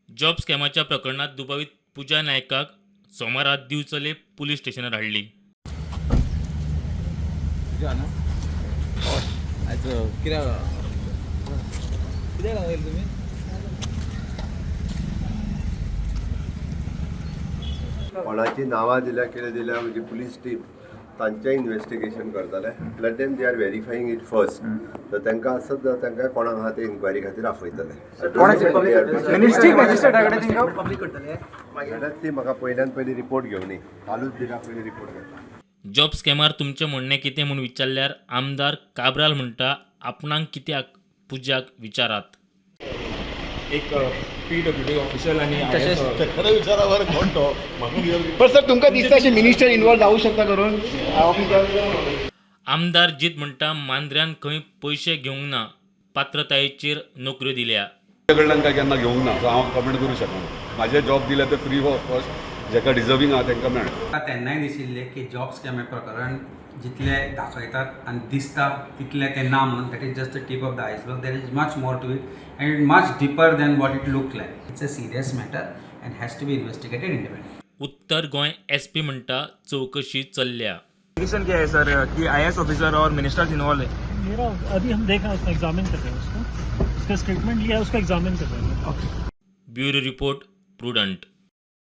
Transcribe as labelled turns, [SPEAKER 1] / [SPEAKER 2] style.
[SPEAKER 1] Job स्कॅमाच्या प्रकरणात दुबावीत पूजा नायकाक सोमारात दिवचले police स्टेशनार हाडली.
[SPEAKER 2] कोणाची नांवां दिल्या कितें दिल्या म्हणजे पुलीस टीम तांचें इन्व्हेस्टिगेशन करतले. Let them they are verifying it first. तर तांकां आसत जाल्यार तांकां कोणाक आहा ते इन्क्वायरी खातीर आपयतले. ती म्हाका पयल्यान पयली रिपोर्ट घेवन ये. कालूच दिला पयली रिपोर्ट घेता.
[SPEAKER 1] जॉब स्कॅमार तुमचें म्हणणें कितें म्हूण विचारल्यार आमदार काब्राल म्हणटा आपणाक कित्याक पुजाक विचारात.
[SPEAKER 3] एक PWD ऑफिशियल आणि
[SPEAKER 2] खरें विचारावर कोण तो म्हाका
[SPEAKER 4] पण सर तुमकां दिसता अशें मिनिस्टर इन्वॉल्व जावं शकता करून ऑफिसर.
[SPEAKER 1] आमदार जीत म्हणटा मांद्र्यान खंय पयशे घेवंक ना, पात्रतायेचेर नोकऱ्यो दिल्या.
[SPEAKER 5] कडल्यान काय केन्ना घेवंक ना, सो हांव कमेंट करूं शकना. म्हाजे जॉब दिले ते फ्री ऑफ कॉस्ट जेका डिजर्विंग आहा तांकां मेळटा.
[SPEAKER 6] तेन्नाय दिशिल्लें की जॉब स्कॅम प्रकरण जितले दाखयतात आनी दिसता तितले ते ना म्हणून. That is just the tip of the iceberg. There is much more to it and it much deeper than what it look like. It's a serious matter and has to be investigated independently.
[SPEAKER 1] Uttar Goem SP म्हणटा चौकशी चल्ल्या.
[SPEAKER 3] Allegation क्या है sir कि IAS officer और ministers involve है?
[SPEAKER 7] मेरा अभी हम देख रहे हैं, उसका एग्जामिन कर रहे हैं, उसका स्टेटमेंट लिया है, उसका एग्जामिन कर रहे हैं.
[SPEAKER 1] Bureau report prudent.